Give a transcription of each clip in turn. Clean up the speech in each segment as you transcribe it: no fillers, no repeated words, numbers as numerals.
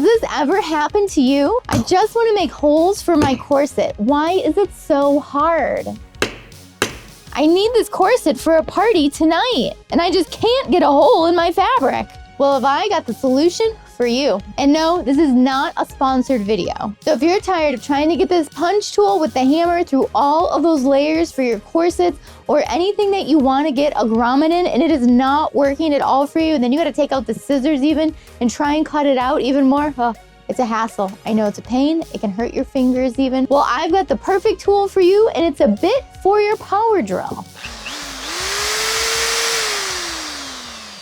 Has this ever happened to you? I just want to make holes for my corset. Why is it so hard? I need this corset for a party tonight, and I just can't get a hole in my fabric. Well, have I got the solution for you? And no, this is not a sponsored video. So if you're tired of trying to get this punch tool with the hammer through all of those layers for your corsets or anything that you want to get a grommet in and it is not working at all for you, and then you got to take out the scissors even and try and cut it out even more, it's a hassle. I know it's a pain. It can hurt your fingers even. Well, I've got the perfect tool for you, and it's a bit for your power drill.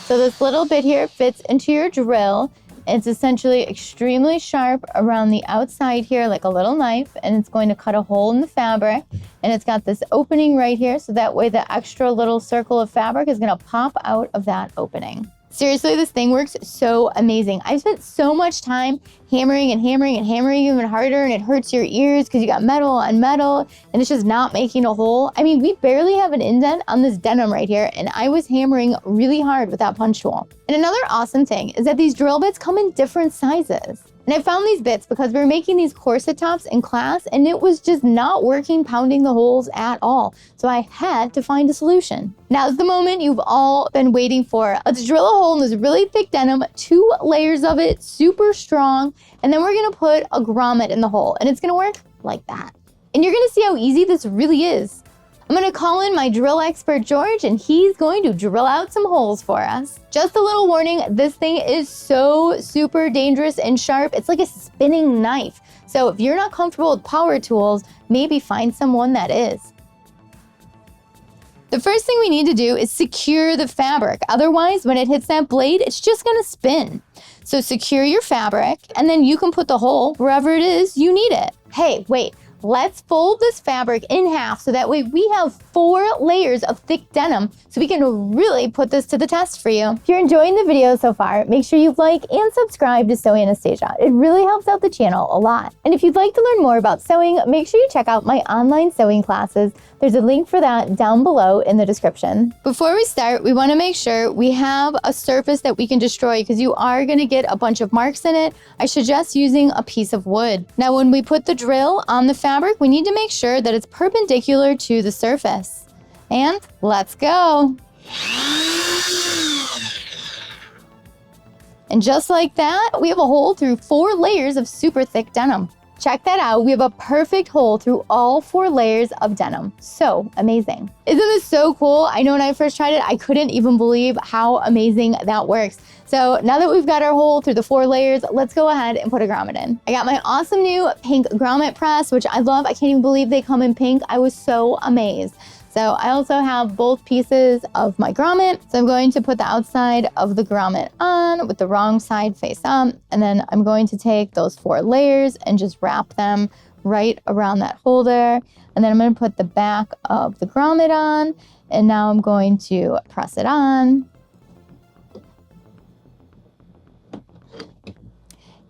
So this little bit here fits into your drill. It's essentially extremely sharp around the outside here, like a little knife, and it's going to cut a hole in the fabric. And it's got this opening right here, so that way the extra little circle of fabric is gonna pop out of that opening. Seriously, this thing works so amazing. I've spent so much time hammering and hammering and hammering even harder, and it hurts your ears because you got metal on metal and it's just not making a hole. I mean, we barely have an indent on this denim right here, and I was hammering really hard with that punch tool. And another awesome thing is that these drill bits come in different sizes. And I found these bits because we were making these corset tops in class and it was just not working pounding the holes at all. So I had to find a solution. Now's the moment you've all been waiting for. Let's drill a hole in this really thick denim, 2 layers of it, super strong, and then we're gonna put a grommet in the hole, and it's gonna work like that. And you're gonna see how easy this really is. I'm gonna call in my drill expert, George, and he's going to drill out some holes for us. Just a little warning, this thing is so super dangerous and sharp. It's like a spinning knife. So if you're not comfortable with power tools, maybe find someone that is. The first thing we need to do is secure the fabric. Otherwise, when it hits that blade, it's just gonna spin. So secure your fabric, and then you can put the hole wherever it is you need it. Hey, wait. Let's fold this fabric in half so that way we have 4 layers of thick denim so we can really put this to the test for you. If you're enjoying the video so far, make sure you like and subscribe to Sew Anastasia. It really helps out the channel a lot. And if you'd like to learn more about sewing, make sure you check out my online sewing classes. There's a link for that down below in the description. Before we start, we want to make sure we have a surface that we can destroy because you are going to get a bunch of marks in it. I suggest using a piece of wood. Now, when we put the drill on the fabric, we need to make sure that it's perpendicular to the surface. And let's go. And just like that, we have a hole through 4 layers of super thick denim. Check that out. We have a perfect hole through all 4 layers of denim. So amazing. Isn't this so cool? I know when I first tried it, I couldn't even believe how amazing that works. So now that we've got our hole through the 4 layers, let's go ahead and put a grommet in. I got my awesome new pink grommet press, which I love. I can't even believe they come in pink. I was so amazed. So I also have both pieces of my grommet. So I'm going to put the outside of the grommet on with the wrong side face up. And then I'm going to take those 4 layers and just wrap them right around that holder. And then I'm going to put the back of the grommet on. And now I'm going to press it on.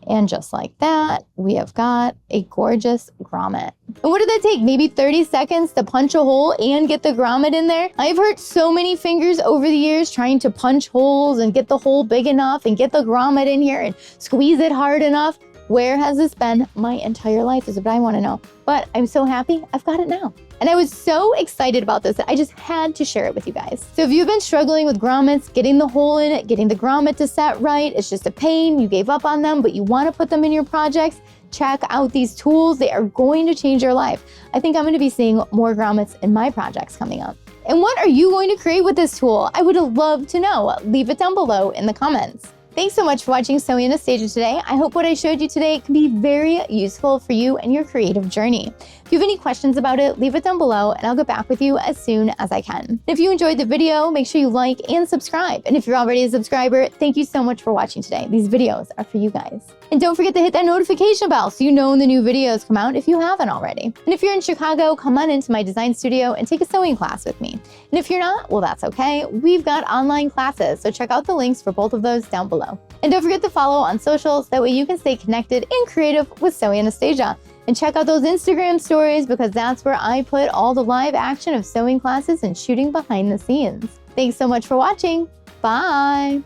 And just like that, we have got a gorgeous grommet. And what did that take? Maybe 30 seconds to punch a hole and get the grommet in there? I've hurt so many fingers over the years trying to punch holes and get the hole big enough and get the grommet in here and squeeze it hard enough. Where has this been my entire life is what I want to know. But I'm so happy I've got it now. And I was so excited about this that I just had to share it with you guys. So if you've been struggling with grommets, getting the hole in it, getting the grommet to set right, it's just a pain, you gave up on them, but you want to put them in your projects, check out these tools. They are going to change your life. I think I'm going to be seeing more grommets in my projects coming up. And what are you going to create with this tool? I would love to know. Leave it down below in the comments. Thanks so much for watching Sew Anastasia today. I hope what I showed you today can be very useful for you and your creative journey. If you have any questions about it, leave it down below and I'll get back with you as soon as I can. If you enjoyed the video, make sure you like and subscribe. And if you're already a subscriber, thank you so much for watching today. These videos are for you guys. And don't forget to hit that notification bell so you know when the new videos come out if you haven't already. And if you're in Chicago, come on into my design studio and take a sewing class with me. And if you're not, well, that's okay. We've got online classes, so check out the links for both of those down below. And don't forget to follow on socials, that way you can stay connected and creative with Sew Anastasia. And check out those Instagram stories because that's where I put all the live action of sewing classes and shooting behind the scenes. Thanks so much for watching. Bye.